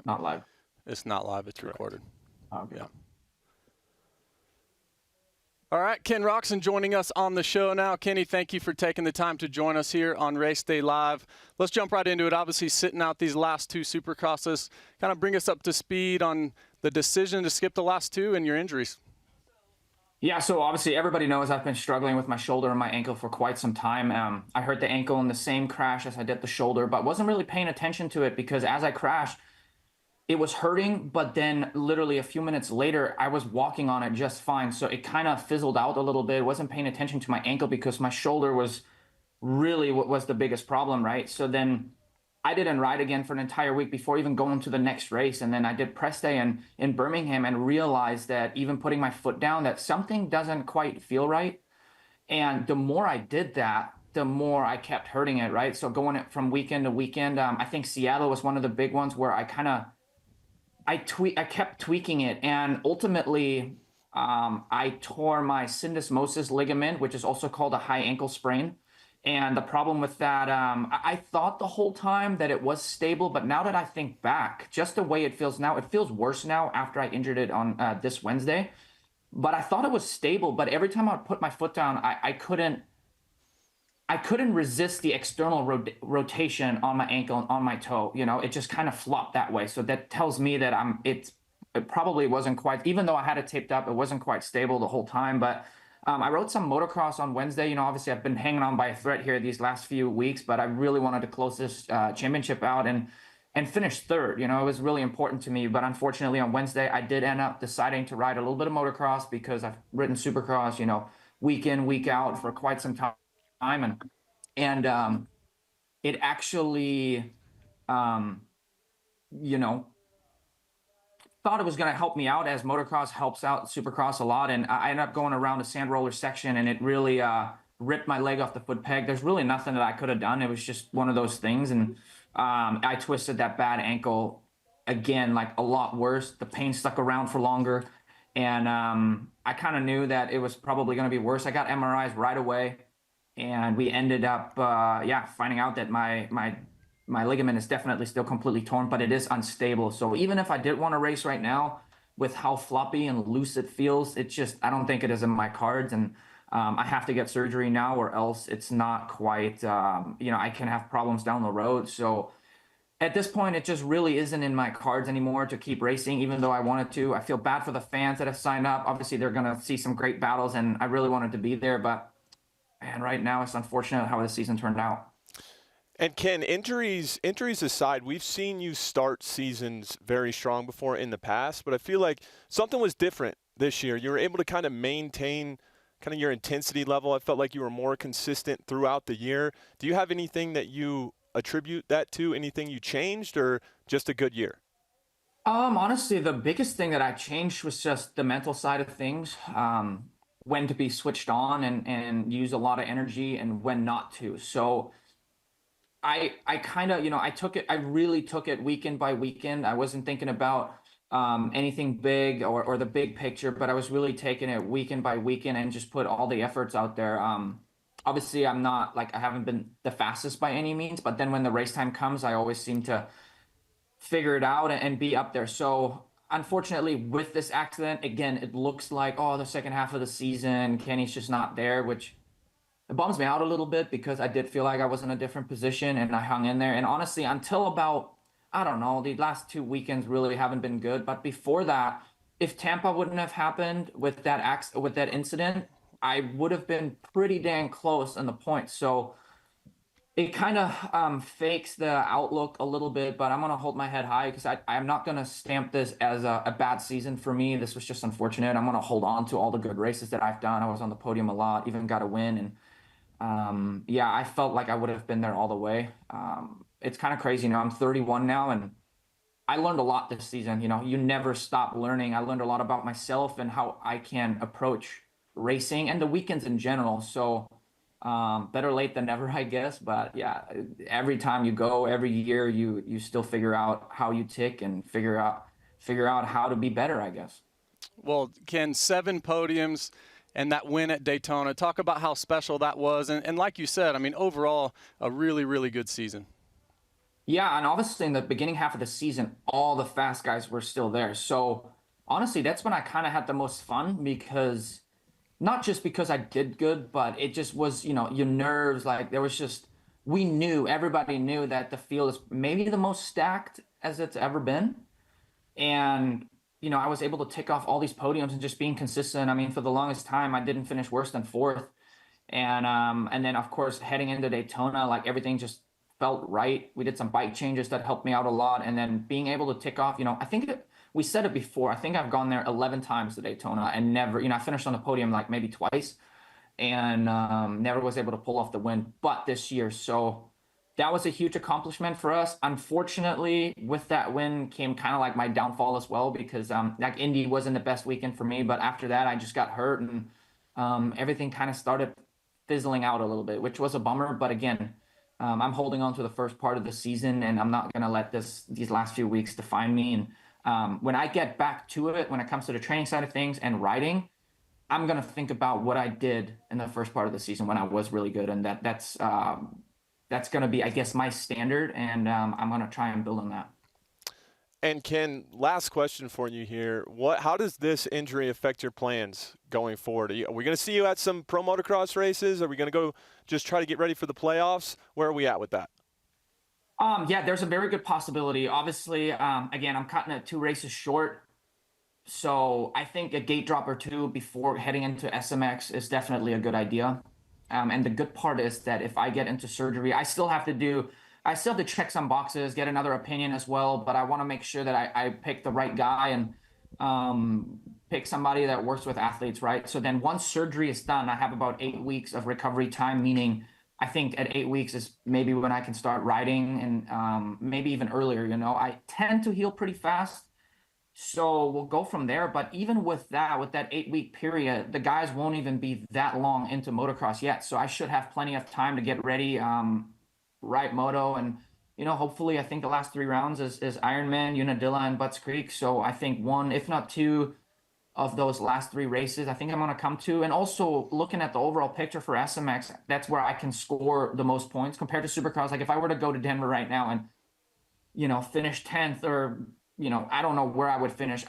not live. It's not live. It's Correct. recorded. Okay. Yeah. All right, Ken Roczen joining us on the show now. Kenny, thank you for taking the time to join us here on Race Day Live. Let's jump right into it. Obviously, sitting out these last two Supercrosses, kind of bring us up to speed on the decision to skip the last two and your injuries. Yeah, so obviously everybody knows I've been struggling with my shoulder and my ankle for quite some time. I hurt the ankle in the same crash as I did the shoulder, but wasn't really paying attention to it because as I crashed, it was hurting, but then literally a few minutes later, I was walking on it just fine. So it kind of fizzled out a little bit. Wasn't paying attention to my ankle because my shoulder was really what was the biggest problem, right? So then I didn't ride again for an entire week before even going to the next race. And then I did press day in Birmingham and realized that even putting my foot down, that something doesn't quite feel right. And the more I did that, the more I kept hurting it, right? So going from weekend to weekend, I think Seattle was one of the big ones where I kept tweaking it, and ultimately I tore my syndesmosis ligament, which is also called a high ankle sprain. And the problem with that, I thought the whole time that it was stable, but now that I think back, just the way it feels now, it feels worse now after I injured it on this Wednesday. But I thought it was stable, but every time I would put my foot down, I couldn't resist the external rotation on my ankle and on my toe. You know, it just kind of flopped that way. So that tells me that it probably wasn't quite, even though I had it taped up, it wasn't quite stable the whole time. But I rode some motocross on Wednesday. You know, obviously I've been hanging on by a thread here these last few weeks, but I really wanted to close this championship out and finish third. You know, it was really important to me. But unfortunately on Wednesday, I did end up deciding to ride a little bit of motocross because I've ridden Supercross, you know, week in, week out for quite some time. And it actually, you know, thought it was going to help me out as motocross helps out Supercross a lot. And I ended up going around a sand roller section and it really ripped my leg off the foot peg. There's really nothing that I could have done. It was just one of those things. And I twisted that bad ankle again, like a lot worse. The pain stuck around for longer. And I kind of knew that it was probably going to be worse. I got MRIs right away. And we ended up, finding out that my ligament is definitely still completely torn, but it is unstable. So even if I did want to race right now, with how floppy and loose it feels, I don't think it is in my cards. And I have to get surgery now, or else it's not quite, I can have problems down the road. So at this point, it just really isn't in my cards anymore to keep racing, even though I wanted to. I feel bad for the fans that have signed up. Obviously, they're going to see some great battles, and I really wanted to be there, but and right now, it's unfortunate how the season turned out. And Ken, injuries aside, we've seen you start seasons very strong before in the past, but I feel like something was different this year. You were able to kind of maintain kind of your intensity level. I felt like you were more consistent throughout the year. Do you have anything that you attribute that to? Anything you changed, or just a good year? Honestly, the biggest thing that I changed was just the mental side of things. When to be switched on and use a lot of energy and when not to. So I kind of, I really took it weekend by weekend. I wasn't thinking about anything big or the big picture, but I was really taking it weekend by weekend and just put all the efforts out there. Obviously I haven't been the fastest by any means, but then when the race time comes, I always seem to figure it out and be up there. So unfortunately, with this accident, again, it looks like, the second half of the season, Kenny's just not there, which it bums me out a little bit because I did feel like I was in a different position and I hung in there. And honestly, until about, I don't know, the last 2 weekends really haven't been good. But before that, if Tampa wouldn't have happened with that incident, I would have been pretty dang close in the points. So it kind of fakes the outlook a little bit, but I'm going to hold my head high because I'm not going to stamp this as a bad season for me. This was just unfortunate. I'm going to hold on to all the good races that I've done. I was on the podium a lot, even got a win. And I felt like I would have been there all the way. It's kind of crazy. I'm 31 now, and I learned a lot this season. You never stop learning. I learned a lot about myself and how I can approach racing and the weekends in general. So better late than never, I guess. But yeah, every time you go, every year, you still figure out how you tick and figure out how to be better, I guess. Well, Ken, 7 podiums and that win at Daytona. Talk about how special that was. And like you said, I mean, overall, a really, really good season. Yeah, and obviously in the beginning half of the season, all the fast guys were still there. So honestly, that's when I kind of had the most fun because not just because I did good, but it just was, your nerves. Like there was just, everybody knew that the field is maybe the most stacked as it's ever been. And, I was able to tick off all these podiums and just being consistent. I mean, for the longest time, I didn't finish worse than fourth. And then of course heading into Daytona, like everything just felt right. We did some bike changes that helped me out a lot, and then being able to tick off, I think we said it before. I think I've gone there 11 times to Daytona and never, I finished on the podium like maybe twice, and never was able to pull off the win. But this year, so that was a huge accomplishment for us. Unfortunately, with that win came kind of like my downfall as well because like Indy wasn't the best weekend for me. But after that, I just got hurt and everything kind of started fizzling out a little bit, which was a bummer. But again, I'm holding on to the first part of the season, and I'm not gonna let these last few weeks define me. And when I get back to it, when it comes to the training side of things and riding, I'm gonna think about what I did in the first part of the season when I was really good, and that's gonna be, I guess, my standard, and I'm gonna try and build on that. And Ken, last question for you here. How does this injury affect your plans going forward? Are we going to see you at some pro motocross races? Are we going to go just try to get ready for the playoffs? Where are we at with that? Yeah, there's a very good possibility. Obviously, again, I'm cutting it 2 races short. So I think a gate drop or 2 before heading into SMX is definitely a good idea. And the good part is that if I get into surgery, I still have to check some boxes, get another opinion as well. But I want to make sure that I pick the right guy and pick somebody that works with athletes, right? So then once surgery is done, I have about 8 weeks of recovery time, meaning I think at 8 weeks is maybe when I can start riding, and maybe even earlier. I tend to heal pretty fast. So we'll go from there. But even with that 8-week period, the guys won't even be that long into motocross yet. So I should have plenty of time to get ready, ride moto. And, hopefully I think the last 3 rounds is Ironman, Unadilla, and Butts Creek. So I think 1, if not 2 of those last 3 races, I think I'm going to come to. And also looking at the overall picture for SMX, that's where I can score the most points compared to Supercross. Like if I were to go to Denver right now and, finish 10th or, I don't know where I would finish.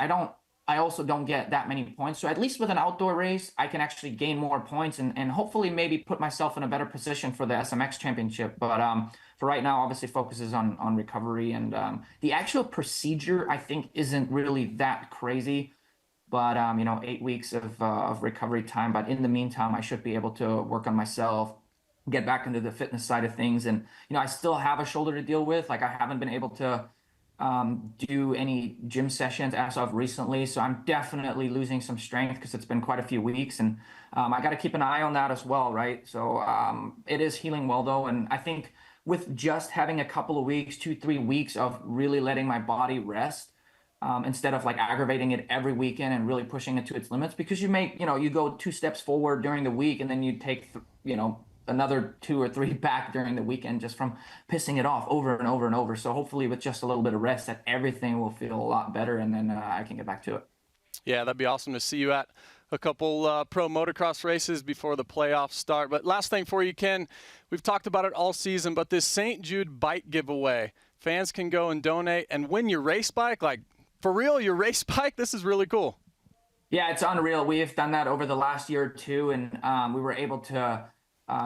I also don't get that many points. So at least with an outdoor race, I can actually gain more points and hopefully maybe put myself in a better position for the SMX championship. But for right now, obviously focuses on recovery, and the actual procedure I think isn't really that crazy. But 8 weeks of recovery time. But in the meantime, I should be able to work on myself, get back into the fitness side of things. And I still have a shoulder to deal with. Like I haven't been able to do any gym sessions as of recently. So I'm definitely losing some strength because it's been quite a few weeks, and I got to keep an eye on that as well, right? So it is healing well though. And I think with just having a couple of weeks, 2-3 weeks of really letting my body rest, instead of like aggravating it every weekend and really pushing it to its limits, because you go 2 steps forward during the week and then you take, another 2 or 3 back during the weekend just from pissing it off over and over and over. So hopefully with just a little bit of rest, that everything will feel a lot better, and then I can get back to it. Yeah, that'd be awesome to see you at a couple pro motocross races before the playoffs start. But last thing for you, Ken, we've talked about it all season, but this St. Jude bike giveaway, fans can go and donate and win your race bike. Like, for real, your race bike? This is really cool. Yeah, it's unreal. We have done that over the last year or 2, and we were able to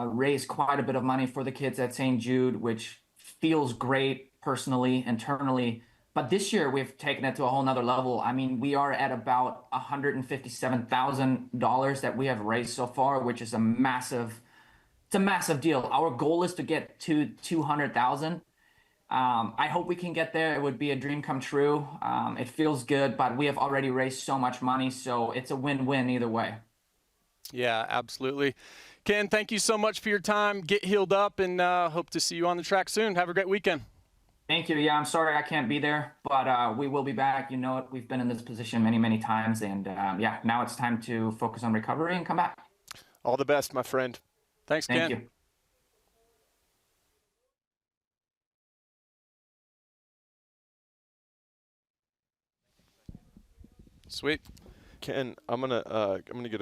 raise quite a bit of money for the kids at St. Jude, which feels great personally, internally. But this year we've taken it to a whole nother level. I mean, we are at about $157,000 that we have raised so far, which is it's a massive deal. Our goal is to get to 200,000. I hope we can get there. It would be a dream come true. It feels good, but we have already raised so much money, so it's a win-win either way. Yeah, absolutely. Ken, thank you so much for your time. Get healed up, and hope to see you on the track soon. Have a great weekend. Thank you. Yeah, I'm sorry I can't be there, but we will be back. You know it. We've been in this position many, many times, and yeah, now it's time to focus on recovery and come back. All the best, my friend. Thanks, Ken. Thank you. Sweet. Ken, I'm gonna get